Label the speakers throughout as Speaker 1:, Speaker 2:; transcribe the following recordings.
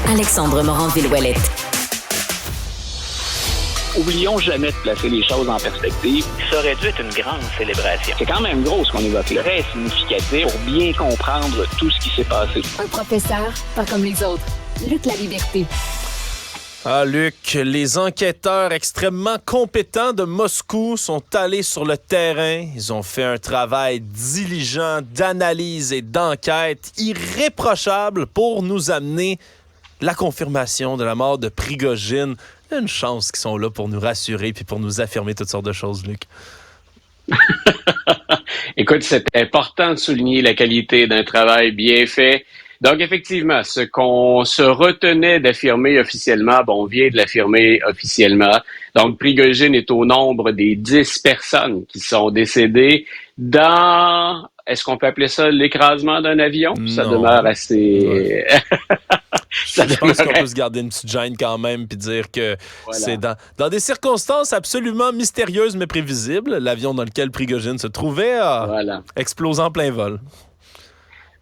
Speaker 1: Alexandre Morin-Villouellette.
Speaker 2: Oublions jamais de placer les choses en perspective.
Speaker 3: Ça aurait dû être une grande célébration.
Speaker 2: C'est quand même gros ce qu'on évoque là. Très significatif pour bien comprendre tout ce qui s'est passé.
Speaker 4: Un professeur, pas comme les autres. Luc La Liberté.
Speaker 5: Ah, Luc, les enquêteurs extrêmement compétents de Moscou sont allés sur le terrain. Ils ont fait un travail diligent d'analyse et d'enquête irréprochable pour nous amener la confirmation de la mort de Prigojine. Il y a une chance qu'ils sont là pour nous rassurer puis pour nous affirmer toutes sortes de choses, Luc.
Speaker 6: Écoute, c'est important de souligner la qualité d'un travail bien fait. Donc, effectivement, ce qu'on se retenait d'affirmer officiellement, on vient de l'affirmer officiellement. Donc, Prigojine est au nombre des 10 personnes qui sont décédées dans, est-ce qu'on peut appeler ça l'écrasement d'un avion?
Speaker 5: Non.
Speaker 6: Ça demeure assez...
Speaker 5: Ouais. Je pense qu'on peut se garder une petite gêne quand même puis dire que c'est dans des circonstances absolument mystérieuses mais prévisibles. L'avion dans lequel Prigojine se trouvait a explosé en plein vol.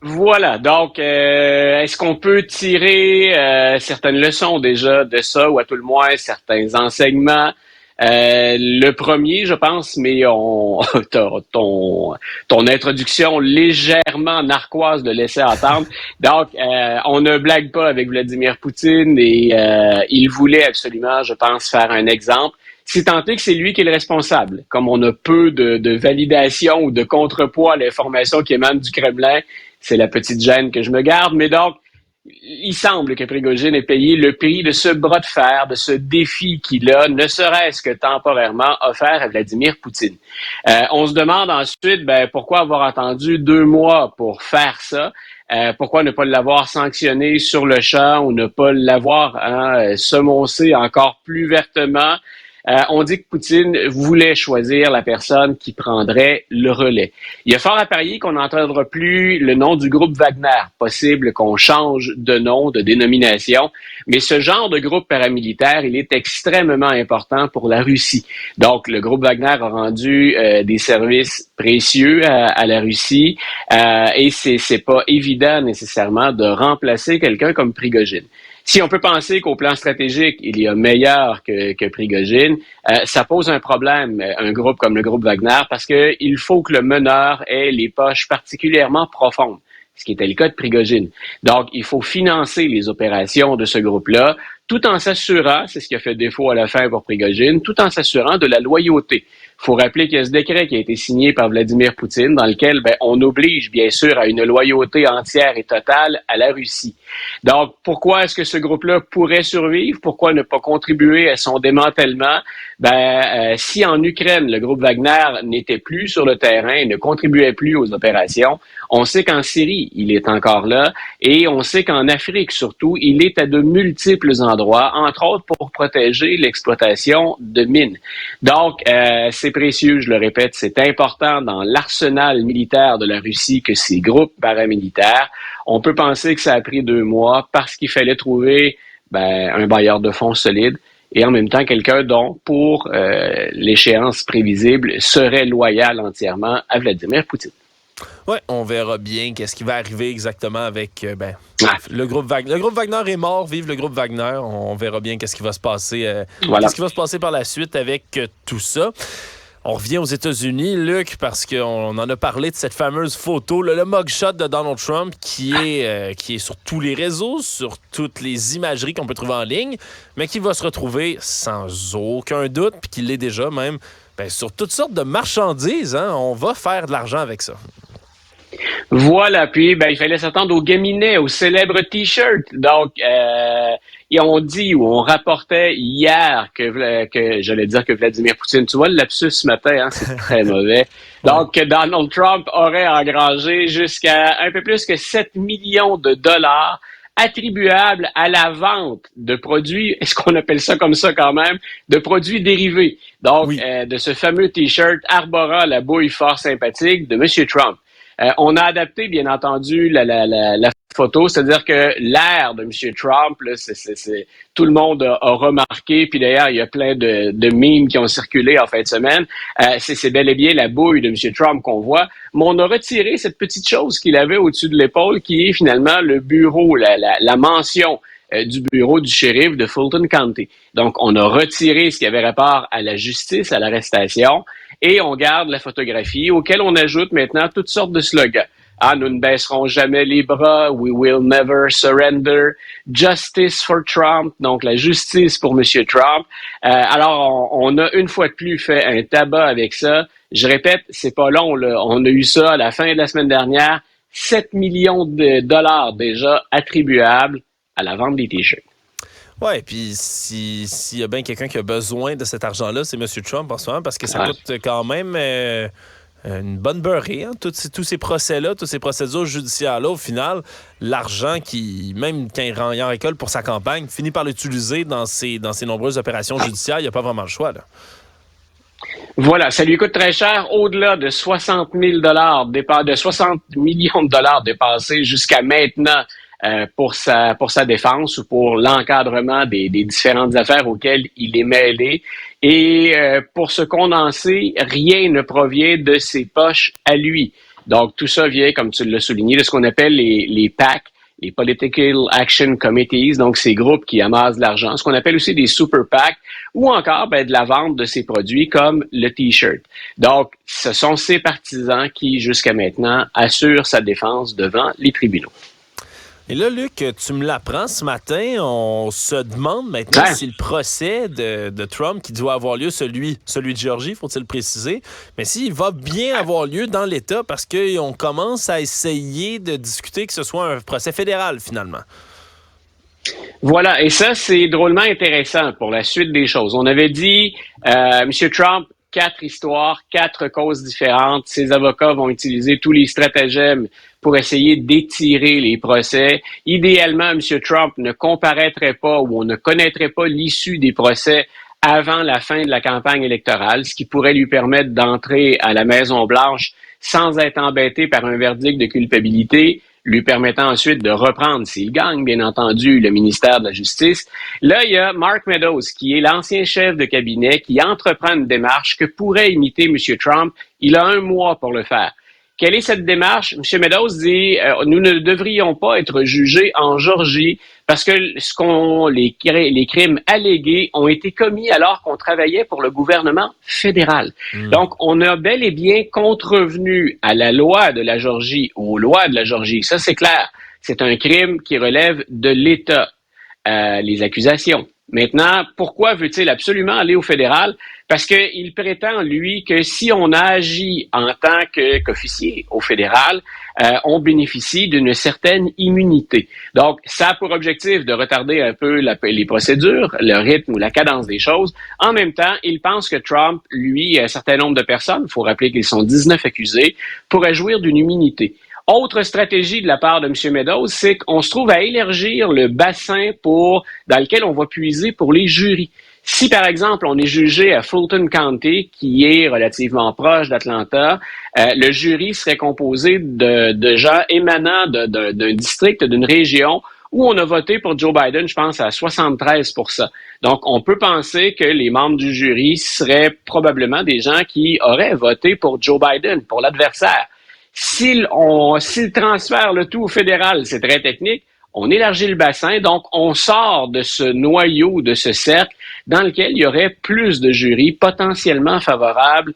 Speaker 6: Voilà, donc est-ce qu'on peut tirer certaines leçons déjà de ça, ou à tout le moins certains enseignements? Le premier, je pense, mais ton introduction légèrement narquoise de laisser entendre. Donc, on ne blague pas avec Vladimir Poutine et il voulait absolument, je pense, faire un exemple. Si tant est que c'est lui qui est le responsable. Comme on a peu de validation ou de contrepoids à l'information qui émane du Kremlin, c'est la petite gêne que je me garde. Mais donc, il semble que Prigojine ait payé le prix de ce bras de fer, de ce défi qu'il a, ne serait-ce que temporairement, offert à Vladimir Poutine. On se demande ensuite, pourquoi avoir attendu 2 mois pour faire ça? Pourquoi ne pas l'avoir sanctionné sur le champ ou ne pas l'avoir semoncé encore plus vertement? On dit que Poutine voulait choisir la personne qui prendrait le relais. Il y a fort à parier qu'on n'entendra plus le nom du groupe Wagner. Possible qu'on change de nom, de dénomination. Mais ce genre de groupe paramilitaire, il est extrêmement important pour la Russie. Donc, le groupe Wagner a rendu des services précieux à la Russie et c'est pas évident nécessairement de remplacer quelqu'un comme Prigojine. Si on peut penser qu'au plan stratégique, il y a meilleur que Prigojine, ça pose un problème, un groupe comme le groupe Wagner, parce que il faut que le meneur ait les poches particulièrement profondes, ce qui était le cas de Prigojine. Donc, il faut financer les opérations de ce groupe-là, tout en s'assurant, c'est ce qui a fait défaut à la fin pour Prigojine, tout en s'assurant de la loyauté. Il faut rappeler qu'il y a ce décret qui a été signé par Vladimir Poutine, dans lequel on oblige bien sûr à une loyauté entière et totale à la Russie. Donc, pourquoi est-ce que ce groupe-là pourrait survivre? Pourquoi ne pas contribuer à son démantèlement? Si en Ukraine, le groupe Wagner n'était plus sur le terrain et ne contribuait plus aux opérations, on sait qu'en Syrie, il est encore là, et on sait qu'en Afrique surtout, il est à de multiples endroits, entre autres pour protéger l'exploitation de mines. Donc, c'est précieux, je le répète, c'est important dans l'arsenal militaire de la Russie que ces groupes paramilitaires. On peut penser que ça a pris 2 mois parce qu'il fallait trouver un bailleur de fonds solide et en même temps quelqu'un dont, pour l'échéance prévisible, serait loyal entièrement à Vladimir Poutine.
Speaker 5: Oui, on verra bien qu'est-ce qui va arriver exactement avec le groupe Wagner. Le groupe Wagner est mort, vive le groupe Wagner. On verra bien qu'est-ce qui va se passer, qu'est-ce qui va se passer par la suite avec tout ça. On revient aux États-Unis, Luc, parce qu'on en a parlé de cette fameuse photo, le mugshot de Donald Trump, qui est sur tous les réseaux, sur toutes les imageries qu'on peut trouver en ligne, mais qui va se retrouver sans aucun doute, puis qui l'est déjà même, sur toutes sortes de marchandises. On va faire de l'argent avec ça.
Speaker 6: Voilà, puis il fallait s'attendre au gaminet, au célèbre T-shirt. Donc, et on dit ou on rapportait hier que j'allais dire que Vladimir Poutine, tu vois le lapsus ce matin, c'est très mauvais. Donc, Donald Trump aurait engrangé jusqu'à un peu plus que 7 millions de dollars attribuables à la vente de produits, est-ce qu'on appelle ça comme ça quand même, de produits dérivés. Donc, de ce fameux T-shirt arborant la bouille fort sympathique de M. Trump. On a adapté, bien entendu, la photo, c'est-à-dire que l'air de M. Trump, là, c'est tout le monde a remarqué, puis d'ailleurs, il y a plein de memes qui ont circulé en fin de semaine. C'est bel et bien la bouille de M. Trump qu'on voit, mais on a retiré cette petite chose qu'il avait au-dessus de l'épaule, qui est finalement le bureau, la mention du bureau du shérif de Fulton County. Donc, on a retiré ce qui avait rapport à la justice, à l'arrestation, et on garde la photographie, auquel on ajoute maintenant toutes sortes de slogans. Ah, nous ne baisserons jamais les bras. We will never surrender. Justice for Trump. Donc, la justice pour M. Trump. Alors, on a une fois de plus fait un tabac avec ça. Je répète, c'est pas long, là. On a eu ça à la fin de la semaine dernière. 7 millions de dollars déjà attribuables à la vente des T-shirts.
Speaker 5: Oui, puis s'il y a bien quelqu'un qui a besoin de cet argent-là, c'est M. Trump en ce moment, parce que ça coûte quand même une bonne beurrée. Hein? Tous ces procès-là, toutes ces procédures judiciaires-là, au final, l'argent qui, même quand il en récolte pour sa campagne, finit par l'utiliser dans ses nombreuses opérations judiciaires. Il n'y a pas vraiment le choix, là.
Speaker 6: Voilà, ça lui coûte très cher, au-delà de 60 millions de dollars dépassés jusqu'à maintenant pour sa défense ou pour l'encadrement des différentes affaires auxquelles il est mêlé. Et pour se condenser, rien ne provient de ses poches à lui. Donc, tout ça vient, comme tu l'as souligné, de ce qu'on appelle les PAC, les Political Action Committees, donc ces groupes qui amassent de l'argent, ce qu'on appelle aussi des Super PAC, ou encore de la vente de ces produits comme le T-shirt. Donc, ce sont ces partisans qui, jusqu'à maintenant, assurent sa défense devant les tribunaux.
Speaker 5: Et là, Luc, tu me l'apprends ce matin, on se demande maintenant si le procès de Trump, qui doit avoir lieu, celui de Géorgie, faut-il préciser, mais s'il va bien avoir lieu dans l'État, parce qu'on commence à essayer de discuter que ce soit un procès fédéral, finalement.
Speaker 6: Voilà, et ça, c'est drôlement intéressant pour la suite des choses. On avait dit, M. Trump, 4 histoires, 4 causes différentes. Ses avocats vont utiliser tous les stratagèmes pour essayer d'étirer les procès. Idéalement, M. Trump ne comparaîtrait pas ou on ne connaîtrait pas l'issue des procès avant la fin de la campagne électorale, ce qui pourrait lui permettre d'entrer à la Maison-Blanche sans être embêté par un verdict de culpabilité, lui permettant ensuite de reprendre, s'il gagne, bien entendu, le ministère de la Justice. Là, il y a Mark Meadows, qui est l'ancien chef de cabinet, qui entreprend une démarche que pourrait imiter M. Trump. Il a 1 mois pour le faire. Quelle est cette démarche? M. Meadows dit nous ne devrions pas être jugés en Géorgie parce que les crimes allégués ont été commis alors qu'on travaillait pour le gouvernement fédéral. Donc, on a bel et bien contrevenu à la loi de la Géorgie, aux lois de la Géorgie. Ça, c'est clair. C'est un crime qui relève de l'État, les accusations. Maintenant, pourquoi veut-il absolument aller au fédéral? Parce qu'il prétend, lui, que si on agit en tant qu'officier au fédéral, on bénéficie d'une certaine immunité. Donc, ça a pour objectif de retarder un peu les procédures, le rythme ou la cadence des choses. En même temps, il pense que Trump, lui, un certain nombre de personnes, il faut rappeler qu'ils sont 19 accusés, pourraient jouir d'une immunité. Autre stratégie de la part de M. Meadows, c'est qu'on se trouve à élargir le bassin dans lequel on va puiser pour les jurys. Si, par exemple, on est jugé à Fulton County, qui est relativement proche d'Atlanta, le jury serait composé de gens émanant d'un district, d'une région où on a voté pour Joe Biden, je pense, à 73%. Donc, on peut penser que les membres du jury seraient probablement des gens qui auraient voté pour Joe Biden, pour l'adversaire. S'il transfère le tout au fédéral, c'est très technique, on élargit le bassin, donc on sort de ce noyau, de ce cercle dans lequel il y aurait plus de jurys potentiellement favorables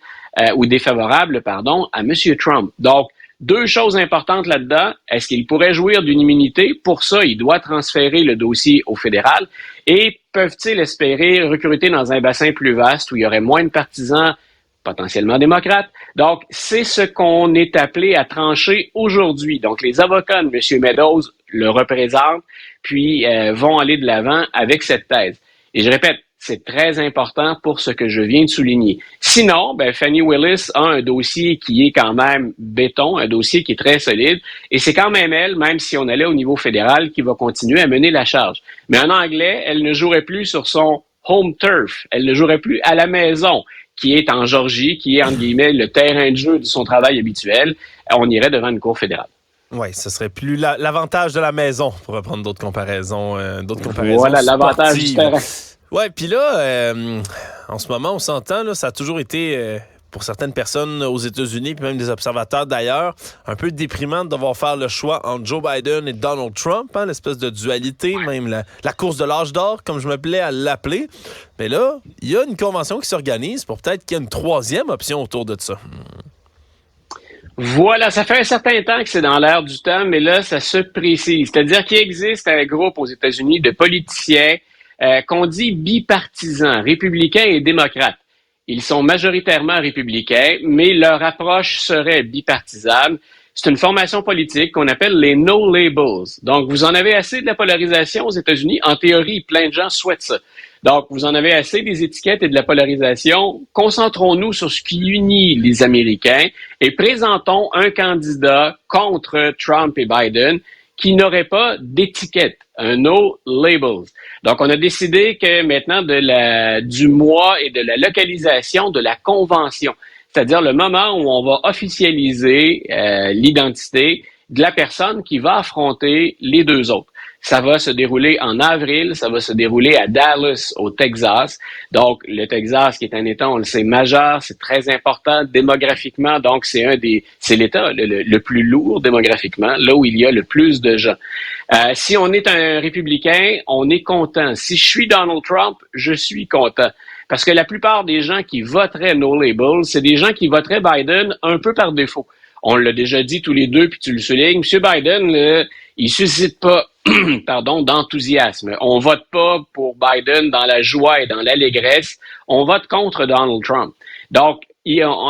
Speaker 6: ou défavorables, à M. Trump. Donc, 2 choses importantes là-dedans. Est-ce qu'il pourrait jouir d'une immunité? Pour ça, il doit transférer le dossier au fédéral. Et peuvent-ils espérer recruter dans un bassin plus vaste où il y aurait moins de partisans potentiellement démocrates? Donc, c'est ce qu'on est appelé à trancher aujourd'hui. Donc, les avocats de M. Meadows le représentent, puis vont aller de l'avant avec cette thèse. Et je répète, c'est très important pour ce que je viens de souligner. Sinon, Fani Willis a un dossier qui est quand même béton, un dossier qui est très solide, et c'est quand même elle, même si on allait au niveau fédéral, qui va continuer à mener la charge. Mais en anglais, elle ne jouerait plus sur son home turf, elle ne jouerait plus à la maison, qui est en Géorgie, qui est, entre guillemets, le terrain de jeu de son travail habituel. On irait devant une cour fédérale.
Speaker 5: Oui, ce serait plus l'avantage de la maison, pour reprendre d'autres comparaisons
Speaker 6: voilà, l'avantage du terrain.
Speaker 5: Oui, puis là, en ce moment, on s'entend, là, ça a toujours été pour certaines personnes aux États-Unis, puis même des observateurs d'ailleurs, un peu déprimant de devoir faire le choix entre Joe Biden et Donald Trump, hein, l'espèce de dualité, même la course de l'âge d'or, comme je me plais à l'appeler. Mais là, il y a une convention qui s'organise pour peut-être qu'il y ait une troisième option autour de ça.
Speaker 6: Voilà, ça fait un certain temps que c'est dans l'air du temps, mais là, ça se précise. C'est-à-dire qu'il existe un groupe aux États-Unis de politiciens qu'on dit bipartisans, républicains et démocrates. Ils sont majoritairement républicains, mais leur approche serait bipartisane. C'est une formation politique qu'on appelle les No Labels. Donc, vous en avez assez de la polarisation aux États-Unis. En théorie, plein de gens souhaitent ça. Donc, vous en avez assez des étiquettes et de la polarisation. Concentrons-nous sur ce qui unit les Américains et présentons un candidat contre Trump et Biden qui n'aurait pas d'étiquette, un no labels. Donc, on a décidé que maintenant du mois et de la localisation de la convention, c'est-à-dire le moment où on va officialiser l'identité de la personne qui va affronter les deux autres. Ça va se dérouler en avril, ça va se dérouler à Dallas, au Texas. Donc, le Texas, qui est un État, on le sait, majeur, c'est très important démographiquement. Donc, c'est l'État le plus lourd démographiquement, là où il y a le plus de gens. Si on est un républicain, on est content. Si je suis Donald Trump, je suis content. Parce que la plupart des gens qui voteraient No Label, c'est des gens qui voteraient Biden un peu par défaut. On l'a déjà dit tous les deux, puis tu le soulignes. M. Biden, il suscite pas d'enthousiasme. On vote pas pour Biden dans la joie et dans l'allégresse. On vote contre Donald Trump. Donc,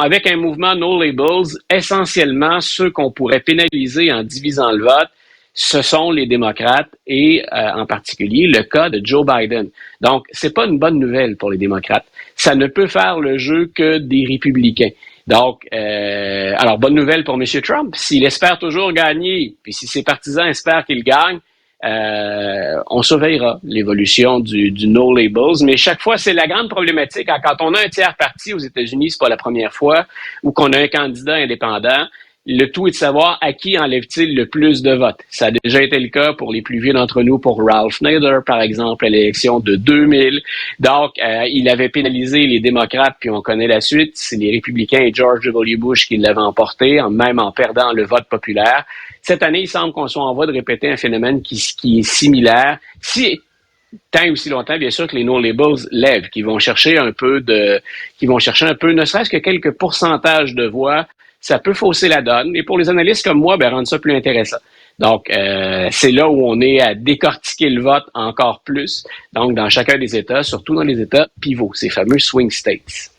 Speaker 6: avec un mouvement No Labels, essentiellement, ceux qu'on pourrait pénaliser en divisant le vote, ce sont les démocrates et en particulier le cas de Joe Biden. Donc, c'est pas une bonne nouvelle pour les démocrates. Ça ne peut faire le jeu que des républicains. Donc, alors, bonne nouvelle pour M. Trump. S'il espère toujours gagner, puis si ses partisans espèrent qu'il gagne, on surveillera l'évolution du No Labels. Mais chaque fois, c'est la grande problématique. Quand on a un tiers parti aux États-Unis, c'est pas la première fois, ou qu'on a un candidat indépendant, le tout est de savoir à qui enlève-t-il le plus de votes. Ça a déjà été le cas pour les plus vieux d'entre nous, pour Ralph Nader, par exemple, à l'élection de 2000. Donc, il avait pénalisé les démocrates, puis on connaît la suite. C'est les républicains et George W. Bush qui l'avaient emporté, même en perdant le vote populaire. Cette année, il semble qu'on soit en voie de répéter un phénomène qui est similaire. Tant et aussi longtemps, bien sûr, que les No Labels lèvent, qui vont chercher un peu, ne serait-ce que quelques pourcentages de voix. Ça peut fausser la donne. Et pour les analystes comme moi, rendre ça plus intéressant. Donc, c'est là où on est à décortiquer le vote encore plus. Donc, dans chacun des États, surtout dans les États pivots, ces fameux swing states.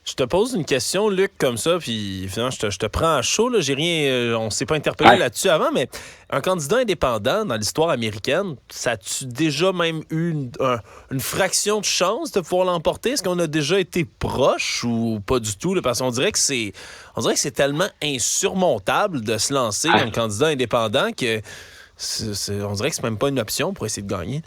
Speaker 5: Je te pose une question, Luc, comme ça, puis finalement, je te prends à chaud. Là. J'ai rien, on ne s'est pas interpellé là-dessus avant, mais un candidat indépendant dans l'histoire américaine, ça a-tu déjà même eu une fraction de chance de pouvoir l'emporter? Est-ce qu'on a déjà été proche ou pas du tout? Là, parce qu'on dirait que c'est tellement insurmontable de se lancer comme candidat indépendant que on dirait que c'est même pas une option pour essayer de gagner.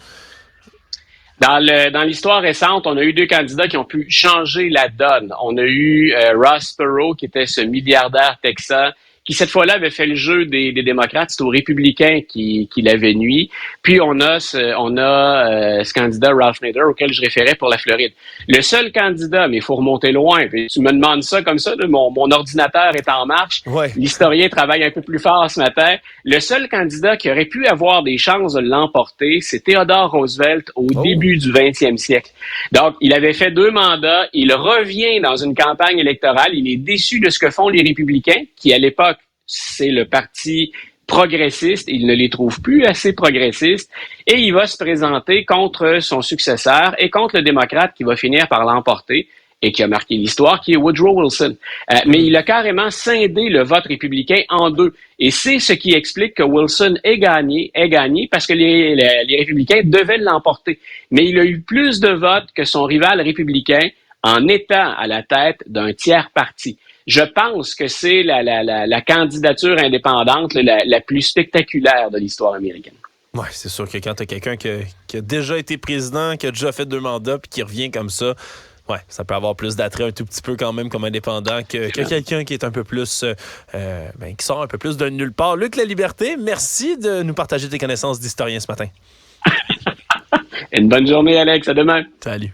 Speaker 6: Dans l'histoire récente, on a eu deux candidats qui ont pu changer la donne. On a eu Ross Perot, qui était ce milliardaire texan, qui cette fois-là avait fait le jeu des démocrates. C'est aux républicains qui l'avaient nui. Puis on a ce candidat Ralph Nader auquel je référais pour la Floride. Le seul candidat, mais il faut remonter loin. Puis tu me demandes ça comme ça, là, mon ordinateur est en marche. Ouais. L'historien travaille un peu plus fort ce matin. Le seul candidat qui aurait pu avoir des chances de l'emporter, c'est Theodore Roosevelt au début du 20e siècle. Donc, il avait fait 2 mandats. Il revient dans une campagne électorale. Il est déçu de ce que font les républicains, qui à l'époque, c'est le parti progressiste. Il ne les trouve plus assez progressistes. Et il va se présenter contre son successeur et contre le démocrate qui va finir par l'emporter et qui a marqué l'histoire, qui est Woodrow Wilson. Mais il a carrément scindé le vote républicain en deux. Et c'est ce qui explique que Wilson ait gagné parce que les républicains devaient l'emporter. Mais il a eu plus de votes que son rival républicain en étant à la tête d'un tiers parti. Je pense que c'est la candidature indépendante la plus spectaculaire de l'histoire américaine.
Speaker 5: Oui, c'est sûr que quand tu as quelqu'un qui a déjà été président, qui a déjà fait 2 mandats, puis qui revient comme ça, ouais, ça peut avoir plus d'attrait un tout petit peu quand même comme indépendant que quelqu'un qui est un peu plus, qui sort un peu plus de nulle part. Luc Laliberté, merci de nous partager tes connaissances d'historien ce matin.
Speaker 6: Une bonne journée, Alex. À demain.
Speaker 5: Salut.